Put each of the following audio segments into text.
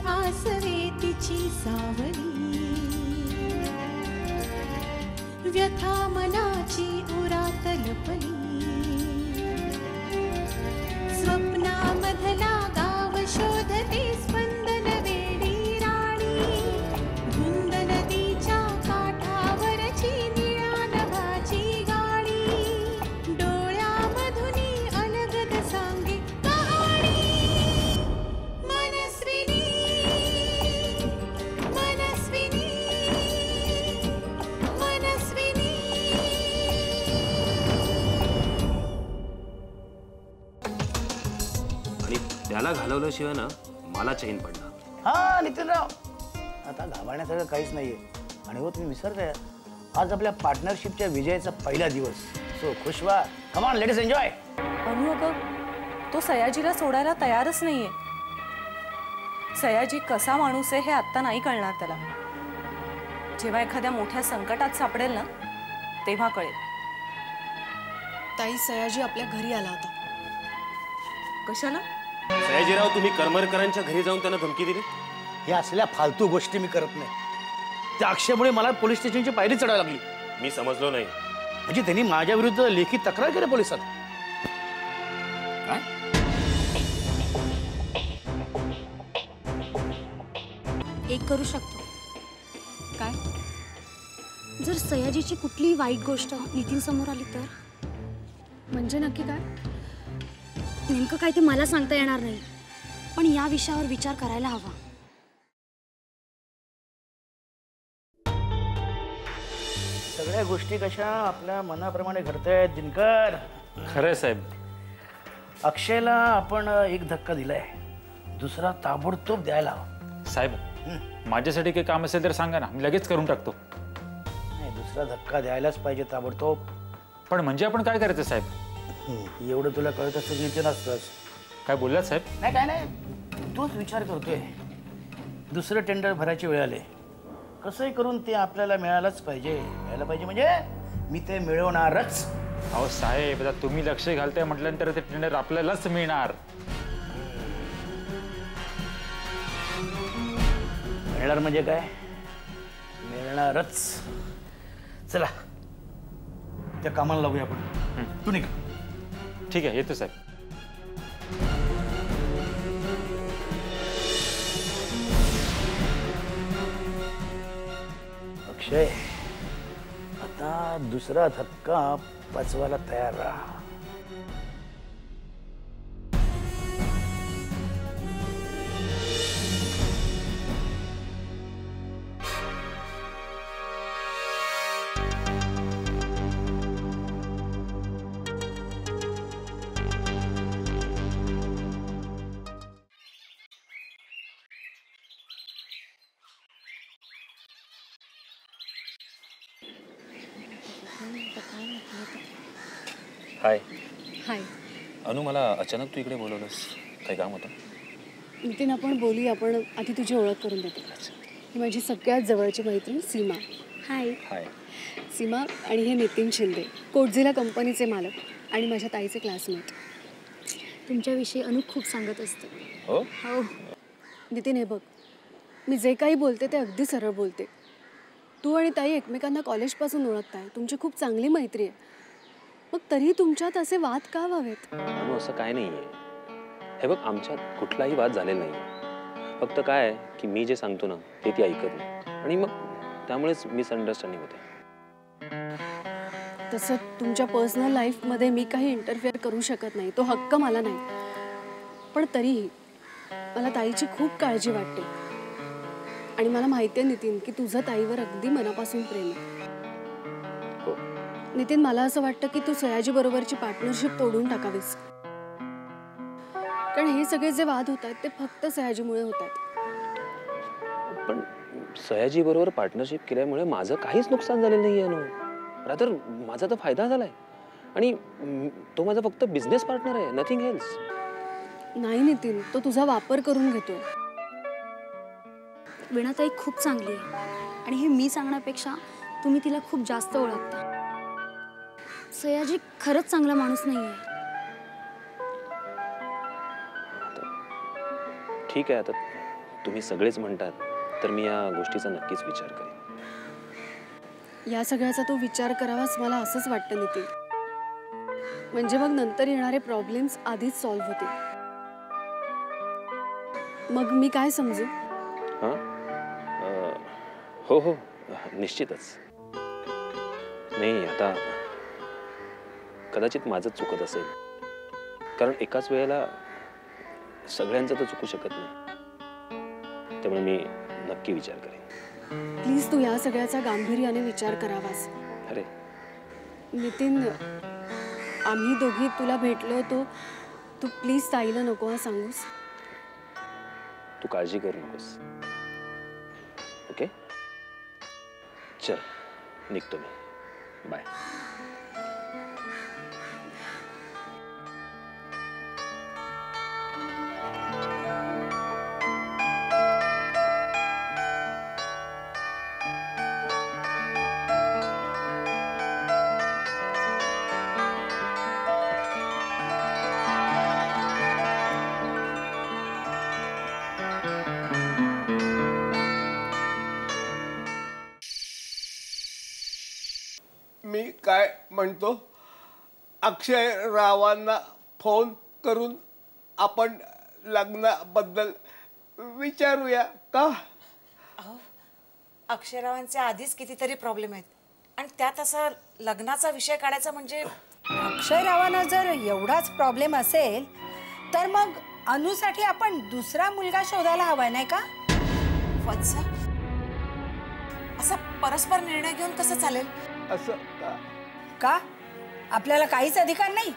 आसवे तिची सावली, व्यथा मनाची उरात लपली, स्वप्नामधला गाव शोधते स्पंदन वेडी राणी, धुंद नदीच्या काठावरची निळ्या नभाची गाणी, डोळ्यामधुनी अलगद सांगे कहाणी, मनस्विनी मनस्विनी मनस्विनी. आणि त्याला घालवल्याशिवाय ना मला चैन पडणार. हा नितीनराव, आता घाबरण्यासारखं काहीच नाहीये. आणि हो तुम्ही विसरताय, आज आपल्या पार्टनरशिपच्या विजयाचा पहिला दिवस. सो खुश व्हा, come on let us enjoy. अनु अगं, तो सयाजीला सोडायला तयारच नाहीये. सयाजी कसा माणूस आहे हे आत्ता नाही कळणार त्याला. जेव्हा एखाद्या मोठ्या संकटात सापडेल ना तेव्हा कळेल. ताई, सयाजी आपल्या घरी आला होता. कशाला? सयाजीराव, तुम्ही करमरकरांच्या घरी जाऊन त्यांना धमकी दिली? हे असलेल्या फालतू गोष्टी मी करत नाही. त्या अक्षयमुळे मला पोलीस स्टेशनची पायरी चढायला लागली. मी समजलो नाही. म्हणजे त्यांनी माझ्या विरुद्ध लेखी तक्रार केली पोलिसात. काय? एक करू शकतो. काय? जर सयाजीची कुठलीही वाईट गोष्ट नितीन समोर आली तर? म्हणजे नक्की काय? नेमकं काय ते मला सांगता येणार नाही, पण या विषयावर विचार करायला हवा. सगळ्या गोष्टी कशा आपल्या मनाप्रमाणे घडतायत दिनकर. खरंय साहेब. अक्षयला आपण एक धक्का दिलाय, दुसरा ताबडतोब द्यायला हवा. साहेब, माझ्यासाठी काही काम असेल तर सांगा ना, मी लगेच करून टाकतो. नाही, दुसरा धक्का द्यायलाच पाहिजे ताबडतोब. पण म्हणजे आपण काय करायचं साहेब? एवढं तुला कळत असतं नितीन असतंच. काय बोललात साहेब? नाही काय नाही, तोच विचार करतोय. दुसरं टेंडर भरायची वेळ आले, कसंही करून ते आपल्याला मिळायलाच पाहिजे. मिळायला पाहिजे म्हणजे मी ते मिळवणारच. अहो साहेब, आता तुम्ही लक्ष घालताय म्हटल्यानंतर ते टेंडर आपल्यालाच मिळणार. मिळणार म्हणजे काय? मिळणारच. चला त्या कामाला लावूया आपण. तू निघ. ठीक आहे, येतो साहेब. अक्षय, आता दुसरा धक्का पचवायला तयार राहा. हाय. हाय अनु, मला अचानक तू इकडे बोलवलंस, काही काम होतं? नितीन, आपण बोलूया. आपण आधी तुझी ओळख करून देते. ही माझी सगळ्यात जवळची मैत्रीण सीमा. हाय. हाय. सीमा आणि हे नितीन शिंदे, कोटझिला कंपनीचे मालक आणि माझ्या ताईचे क्लासमेट. तुमच्याविषयी अनु खूप सांगत असते. हो हो. नितीन, हे बघ, मी जे काही बोलते ते अगदी सरळ बोलते. तू आणि ताई एकमेकांना कॉलेजपासून ओळखताय, तुमची खूप चांगली मैत्री आहे. मग तरीही तुमच्यात असे वाद का व्हावेत? अनु, असं काय नाहीये. हे बघ, आमच्यात कुठलाही वाद झालेला नाहीये. फक्त काय आहे की मी जे सांगतो ना ते ती ऐकत नाही, आणि मग त्यामुळेच मिसअंडरस्टँडिंग होते. तसं तुमच्या पर्सनल लाईफमध्ये मी काही इंटरफेअर करू शकत नाही, तो हक्क मला नाही. पण तरीही मला ताईची खूप काळजी वाटते. आणि मला माहिती आहे नितीन की तुझं ताईवर अगदी मनापासून प्रेम आहे. नितीन, मला असं वाटतं की तू सयाजी बरोबरची पार्टनरशिप तोडून टाकावीस. कारण हे सगळे जे वाद होत आहेत ते फक्त सयाजीमुळे होत आहेत. पण सयाजी बरोबर पार्टनरशिप केल्यामुळे माझं काहीच नुकसान झालेलं नाहीये अनु. रादर माझा तर फायदा झालाय. आणि तो माझा फक्त बिझनेस पार्टनर आहे, नथिंग एल्स. नाही नितीन, तो तुझा वापर करून घेतोय. वीणाताई खूप चांगली आहे आणि हे मी सांगण्यापेक्षा तुम्ही तिला खूप जास्त ओळखता. सयाजी खरंच चांगला माणूस नाहीये. ठीक आहे, आता तुम्ही सगळेच म्हणतात तर मी या गोष्टीचा नक्कीच विचार करेन. या सगळ्याचा तो विचार करावाच मला असंच वाटतं नितीन. म्हणजे मग नंतर येणारे प्रॉब्लेम्स आधीच सॉल्व्ह होतील. मग मी काय समजू? हां हो हो निश्चितच. नाही आता कदाचित माझंच चुकत असेल, कारण एकाच वेळेला सगळ्यांचं तर चुकू शकत नाही. त्यामुळे मी नक्की विचार करेन. प्लीज तू या सगळ्याचा गांभीर्याने विचार करावास. अरे नितीन, आम्ही दोघी तुला भेटलो होतो, तू प्लीज ताईला नको हा सांगूस. तू काळजी करू नकोस. ओके चल निघतो मी. बाय. मी काय म्हणतो, अक्षय रावांना फोन करून आपण लग्नाबद्दल विचारूया का? अक्षयरावांचे आधीच कितीतरी प्रॉब्लेम आहेत आणि त्यात असा लग्नाचा विषय काढायचा म्हणजे. अक्षयरावांना जर एवढाच प्रॉब्लेम असेल तर मग अनुसाठी आपण दुसरा मुलगा शोधायला हवाय नाही का? वत्स, असा परस्पर निर्णय घेऊन कसं चालेल? असं का आपल्याला काहीच अधिकार नाही?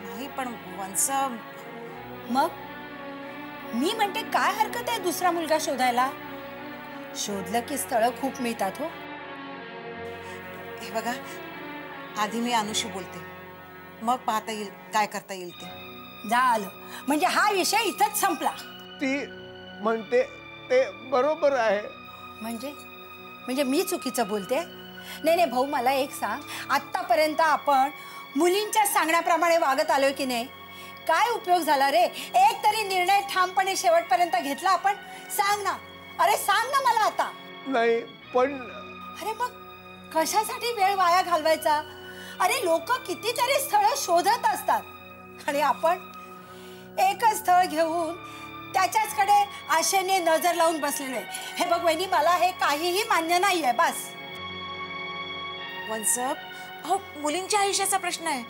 नाही पण वंस, मग मी म्हणते काय हरकत आहे दुसरा मुलगा शोधायला? शोधलं की स्थळं खूप मिळतात हो. हे बघा, आधी मी अनुशी बोलते, मग पाहता येईल काय करता येईल ते. झालं म्हणजे हा विषय इथंच संपला. ती म्हणते ते बरोबर आहे. म्हणजे मी चुकीचं बोलते? नाही भाऊ, मला एक सांग, आत्तापर्यंत आपण मुलींच्या सांगण्याप्रमाणे वागत आलोय की नाही? काय उपयोग झाला रे? एक तरी निर्णय ठामपणे शेवटपर्यंत घेतला आपण? सांग ना, अरे सांग ना मला आता. नाही पण अरे मग कशासाठी वेळ वाया घालवायचा? अरे लोक कितीतरी स्थळं शोधत असतात आणि आपण एकच स्थळ घेऊन त्याच्याचकडे आशेने नजर लावून बसलेलो आहे. हे बघ वहिनी, मला हे काहीही मान्य नाहीये. बस वंस, हो मुलींच्या आयुष्याचा प्रश्न आहे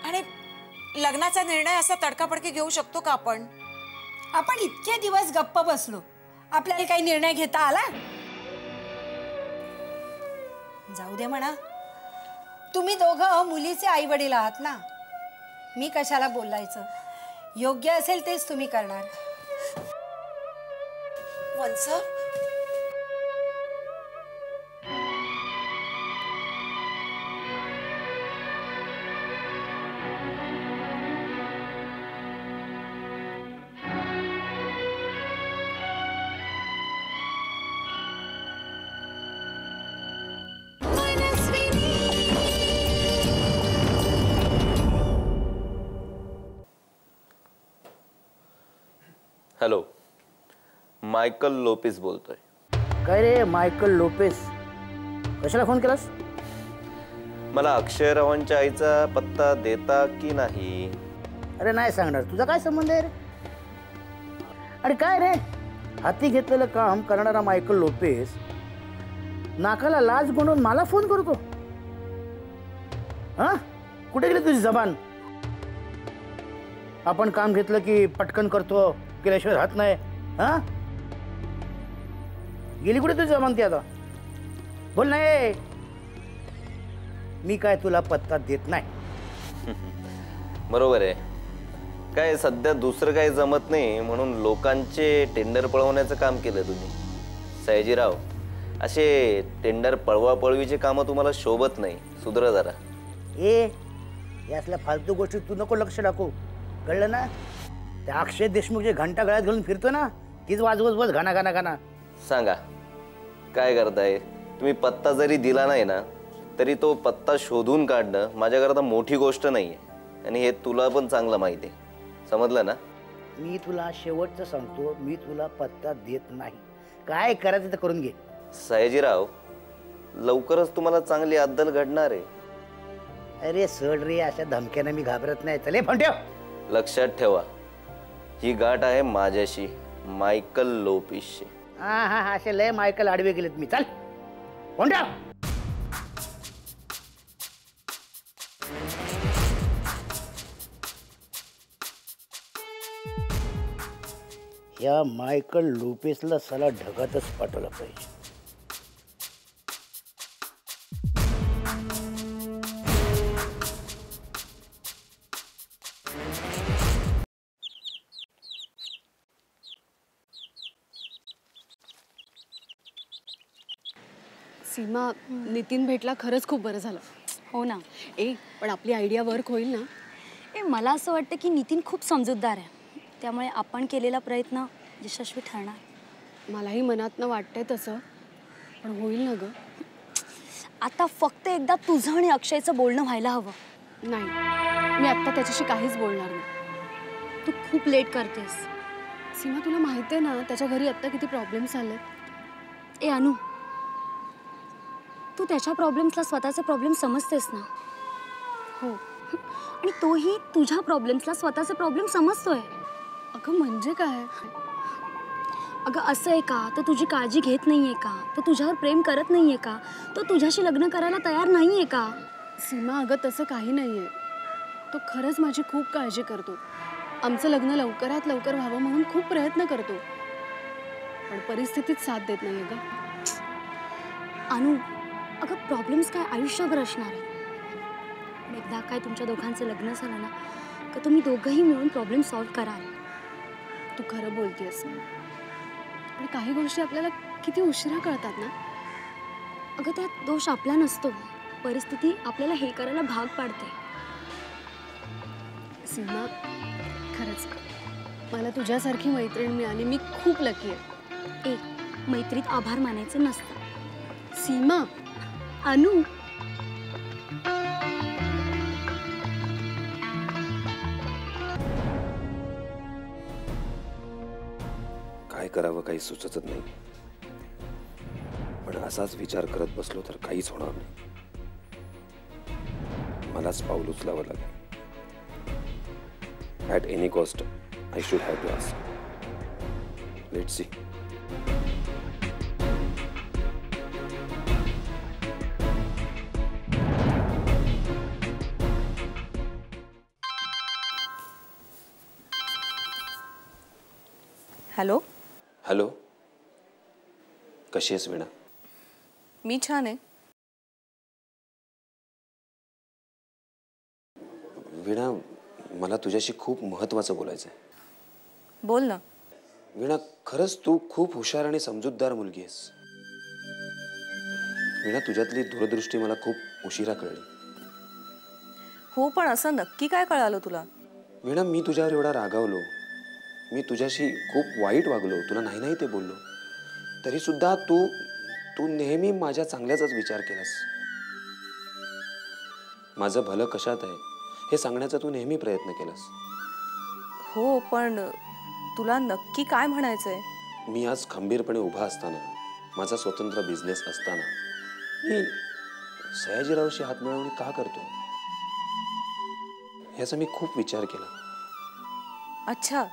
आणि लग्नाचा निर्णय असा तडकाफडकी घेऊ शकतो का आपण? आपण इतके दिवस गप्प बसलो, आपल्याला काही निर्णय घेता आला? जाऊ दे म्हणा, तुम्ही दोघं मुलीचे आई वडील आहात ना, मी कशाला बोलायचं? योग्य असेल तेच तुम्ही करणार. वंस, हॅलो, मायकल लोपेस बोलतोय. काय रे मायकल लोपेस, कशाला फोन केलास? मला अक्षयरावांच्या आईचा पत्ता देता की नाही? अरे नाही सांगणार, तुझा काय संबंध आहे रे? अरे काय रे, हाती घेतलेलं काम करणारा मायकल लोपेस नाकाला लाज बनवून मला फोन करतो? हा, कुठे गेली तुझी जबान? आपण काम घेतलं की पटकन करतो, केल्याशिवाय राहत नाही. हा, गेली कुठे तुझी जबान ती आता? बोल नाही, मी काय तुला पत्ता देत नाही. बरोबर आहे. काय सध्या दुसरं काही जमत नाही म्हणून लोकांचे टेंडर पळवण्याचं काम केलं तुम्ही. सयाजीराव, असे टेंडर पळवापळवीचे कामं तुम्हाला शोभत नाही. सुधरा जरा. यातल्या फालतू गोष्टी तू नको लक्ष टाकू, कळलं ना? त्या अक्षय देशमुख जे घंटा गळ्यात घालून फिरतो ना, तीच वाजवत बस घाना घाना घाना. सांगा काय करताय तुम्ही? पत्ता जरी दिला नाही ना तरी तो पत्ता शोधून काढणं माझ्याकरता मोठी गोष्ट नाहीये आणि हे तुला पण चांगलं माहिती आहे. समजलं ना? मी तुला शेवटचं सांगतो, मी तुला पत्ता देत नाही. काय करायचं ते करून घे. सयाजीराव, लवकरच तुम्हाला चांगली अद्दल घडणार आहे. अरे सोड रे, अशा धमक्याने मी घाबरत नाही. चले फोन ठेव. लक्षात ठेवा, ही गाठ आहे माझ्याशी, मायकल लोपिसशी. हा हा हा, असे लय मायकल आडवे गेलेत मी. चल फोन ठेव. या मायकल लोपेसला साला ढगातच पाठवलं पाहिजे. सीमा, नितीन भेटला, खरंच खूप बरं झालं. हो ना. पण आपली आयडिया वर्क होईल ना? मला असं वाटतं की नितीन खूप समजूतदार आहे, त्यामुळे आपण केलेला प्रयत्न यशस्वी ठरणार. मलाही मनातनं वाटतंय तसं, पण होईल ना ग? आता फक्त एकदा तुझं आणि अक्षयचं बोलणं व्हायला हवं. नाही, मी आत्ता त्याच्याशी काहीच बोलणार नाही. तू खूप लेट करतेस. सीमा, तुला माहिती आहे ना त्याच्या घरी आत्ता किती प्रॉब्लेम्स आले. अनु, तू त्याच्या प्रॉब्लेम्सला स्वतःचे प्रॉब्लेम समजतेस ना? हो. आणि तोही तुझ्या प्रॉब्लेम्सला स्वतःचे प्रॉब्लेम समजतोय. अगं म्हणजे काय? अगं असं आहे का, तो तुझी काळजी घेत नाहीये का? तो तुझ्यावर प्रेम करत नाहीये का? तो तुझ्याशी लग्न करायला तयार नाहीये का? सीमा, अगं तसं काही नाहीये. तो खरंच माझी खूप काळजी करतो. आमचं लग्न लवकरात लवकर व्हावं म्हणून खूप प्रयत्न करतो, पण परिस्थितीत साथ देत नाहीये ग. अनु, अगं प्रॉब्लेम्स काय आयुष्यभर असणार आहे. पण एकदा काय तुमच्या दोघांचं लग्न झालं ना, का तुम्ही दोघंही मिळून प्रॉब्लेम सॉल्व्ह कराल. तू खरं बोलतेस, पण काही गोष्टी आपल्याला किती उशिरा कळतात ना. अगं त्यात दोष आपला नसतो, परिस्थिती आपल्याला हे करायला भाग पाडते. सीमा, खरंच मला तुझ्यासारखी मैत्रीण मिळाली, मी खूप लकी आहे. मैत्रीत आभार मानायचे नसतं. सीमा. अनु, काय करावं काही सुचतच नाही. पण असाच विचार करत बसलो तर काहीच होणार नाही. मलाच पाऊल उचलावं लागेल. At any cost I should have to ask. Let's see. Hello. Hello, कशी आहेस वीणा? मी छान आहे. वीणा, मला तुझ्याशी खूप महत्त्वाचं बोलायचं आहे. बोल ना. वीणा, खरंच तू खूप हुशार आणि समजूतदार मुलगी आहेस. वीणा, तुझ्यातली दूरदृष्टी मला खूप उशिरा कळली. हो, पण असं नक्की काय कळालं तुला? वीणा, मी तुझ्यावर एवढा रागावलो, मी तुझ्याशी खूप वाईट वागलो, तुला नाही नाही ते बोललो, तरी सुद्धा तू नेहमी माझ्या चांगल्याचाच विचार केलास. माझं भलं कशात आहे हे सांगण्याचा तू नेहमी प्रयत्न केलास. हो, पण तुला नक्की काय म्हणायचंय? मी आज खंबीरपणे उभा असताना, माझा स्वतंत्र बिझनेस असताना, मी सयाजीरावशी हातमिळवणी का करतो याचा मी खूप विचार केला. अच्छा,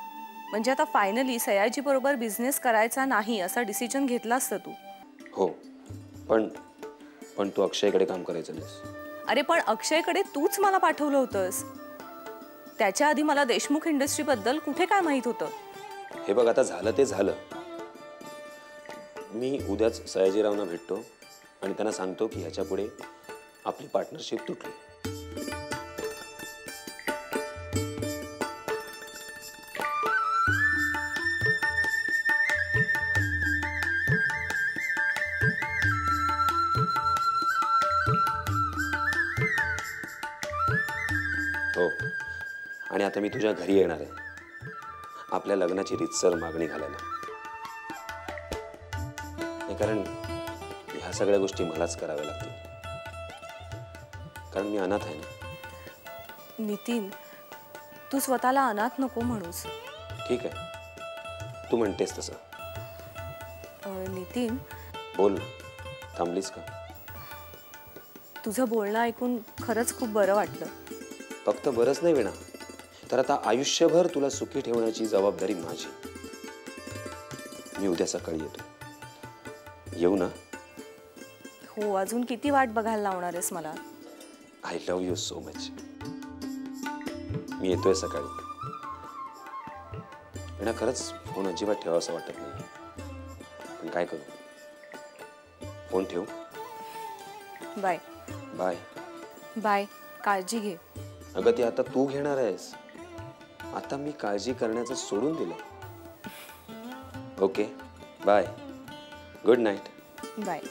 म्हणजे आता फायनली सयाजी बरोबर बिझनेस करायचा नाही असा डिसिजन घेतलास तर तू? हो, पण तू अक्षयकडे काम करायचं नाहीस. अरे पण अक्षयकडे तूच मला पाठवलं होतंस. त्याच्या आधी मला देशमुख इंडस्ट्री बद्दल कुठे काय माहित होतं? हे बघ, आता झालं ते झालं. मी उद्याच सयाजीरावना भेटतो आणि त्यांना सांगतो की ह्याच्या पुढे आपली पार्टनरशिप तुटली. हो, आणि आता मी तुझ्या घरी येणार आहे आपल्या लग्नाची रीतसर मागणी घालायला. कारण ह्या सगळ्या गोष्टी मलाच कराव्या लागतील, कारण मी अनाथ आहे ना. नितीन, तू स्वतःला अनाथ नको म्हणूस. ठीक आहे, तू म्हणतेस तसं. नितीन, बोल ना, थांबलीस का? तुझं बोलणं ऐकून खरंच खूप बरं वाटलं. फक्त बरंच नाही विणा, तर आता आयुष्यभर तुला सुखी ठेवण्याची जबाबदारी माझी. मी उद्या सकाळी येतो. येऊ ना? हो, अजून किती वाट बघायला लावणार आहेस मला? I love you so much. मी येतोय सकाळी. विणा, खरंच फोन अजिबात ठेवा असं वाटत नाही, पण काय करू? फोन ठेवू? बाय. बाय. बाय. काळजी घे. अगं, ते आता तू घेणार आहेस. आता मी काळजी करण्याचं सोडून दिलं. Okay, bye. Good night. Bye.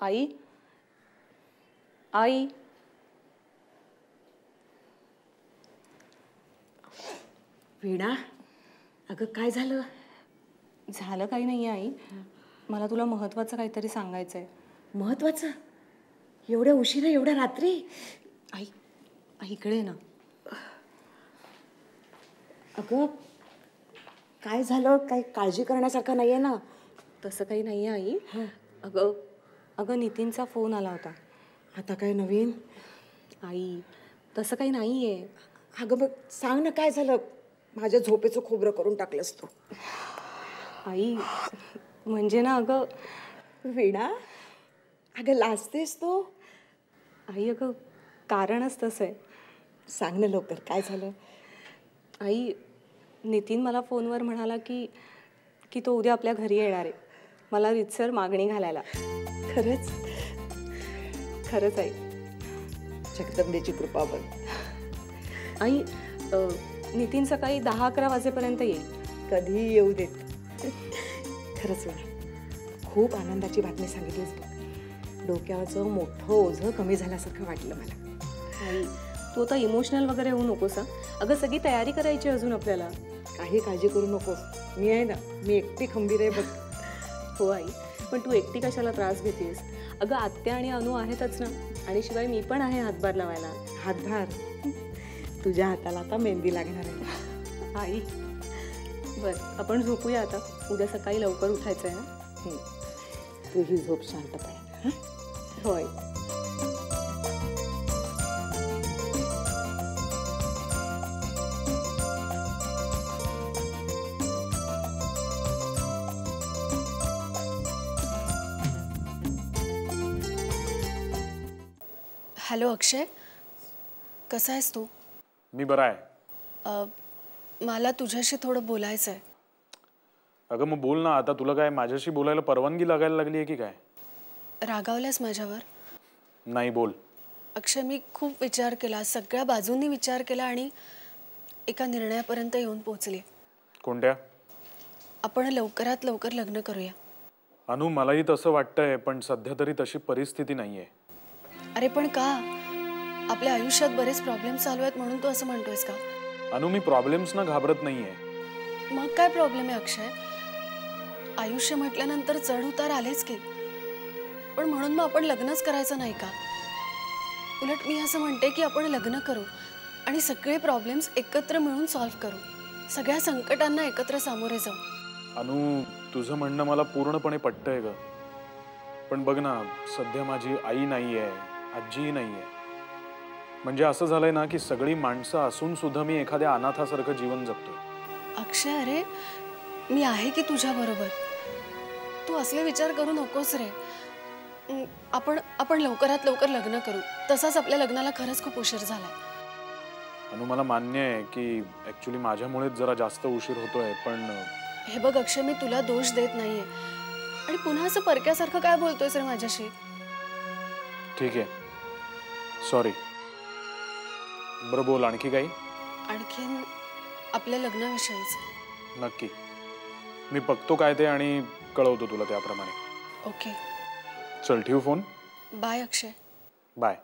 आई, आई. वीणा, अगं काय झालं? झालं काही नाही आई. मला तुला महत्वाचं काहीतरी सांगायचंय. महत्वाचं? एवढ्या उशिरा, एवढ्या रात्री? आई, आई इकडे ना. अगं काय झालं? काही काळजी करण्यासारखं नाहीये ना? तसं काही नाही आई. अगं अगं नितीनचा फोन आला होता. आता काय नवीन? आई, तसं काही नाही आहे. अगं बघ, सांग ना काय झालं? माझ्या झोपेचं खोबरं करून टाकलंस तू. आई, म्हणजे ना अगं. वीणा, अगं लाजतेस तू? आई, अगं कारणच तसं आहे. सांग ना लवकर, काय झालं? आई, नितीन मला फोनवर म्हणाला की तो उद्या आपल्या घरी येणार आहे, मला रीतसर मागणी घालायला. खरंच? खरंच आई. जगदंबेची कृपा बघ. आई, नितीन सकाळी 10-11 वाजेपर्यंत येईल. कधीही येऊ देत. खरंच वीणा, खूप आनंदाची बातमी सांगितलीस बघ. डोक्यावरचं मोठं ओझं कमी झाल्यासारखं वाटलं मला. आई, तू आता इमोशनल वगैरे होऊ नकोस. अगं सगळी तयारी करायची अजून आपल्याला. काही काळजी करू नकोस, मी आहे ना, मी एकटी खंबीर आहे बघ. हो आई, पण तू एकटी कशाला त्रास घेतेस? अगं आत्या आणि अनु आहेतच ना, आणि शिवाय मी पण आहे हातभार लावायला. हातभार? तुझ्या हाताला आता मेहंदी लागणार आहे. आई, बरं आपण झोपूया आता. उद्या सकाळी लवकर उठायचं आहे ना. तुझी झोप शांतपणे. होय. हॅलो अक्षय, कसा आहेस तू? मी बरा आहे. मला तुझ्याशी थोडं बोलायचं आहे. अगं मग बोल ना. आता तुला काय माझ्याशी बोलायला परवानगी लागायला लागली आहे की काय? रागावल्यास माझ्यावर? नाही, बोल. अक्षय, मी खूप विचार केला, सगळ्या बाजूंनी विचार केला आणि एका निर्णयापर्यंत येऊन पोहोचले. कोणत्या? आपण लवकरात लवकर लग्न करूया. अनु, मलाही तसं वाटतंय, पण सध्या तरी तशी परिस्थिती नाहीये. अरे पण का? आपल्या आयुष्यात बरेच प्रॉब्लेम चालू आहेत म्हणून तू असं म्हणतोयस का? अनु, मी प्रॉब्लेम्सना घाबरत नाहीये. मग काय प्रॉब्लेम आहे अक्षय? आयुष्य म्हटल्यानंतर चढ उतार आलेच की, पण म्हणून मग आपण लग्नच करायचं नाही का? उलट मी असं म्हणते की आपण लग्न करू आणि सगळे प्रॉब्लेम्स एकत्र मिळून सॉल्व्ह करू, सगळ्या संकटांना एकत्र सामोरे जाऊ. अनु, तुझं म्हणणं मला पूर्णपणे पटतंय ग, पण बघ ना, सध्या माझी आई नाहीये, आजीही नाहीये. म्हणजे असं झालंय ना की सगळी माणसं असून सुद्धा मी एखाद्या अनाथासारखं जीवन जगतोय. अक्षय, अरे मी आहे की तुझ्या बरोबर. तू असले विचार करू नकोस रे. आपण लवकरात लवकर लग्न करू. तसाच आपल्या लग्नाला खरंच खूप उशीर झालाय. अनु, मला मान्य आहे की ऍक्च्युली माझ्यामुळेच जरा जास्त उशीर होतोय, पण हे बघ अक्षय, मी तुला दोष देत नाहीये, आणि पुन्हा असं परक्यासारखं काय बोलतोयस रे माझ्याशी? ठीक आहे, सॉरी. बरं बोल, आणखी काही? आणखीन आपल्या लग्नाविषयीच. नक्की. मी बघतो काय ते आणि कळवतो तुला त्याप्रमाणे. ओके. चल ठेवू फोन. बाय अक्षय. बाय.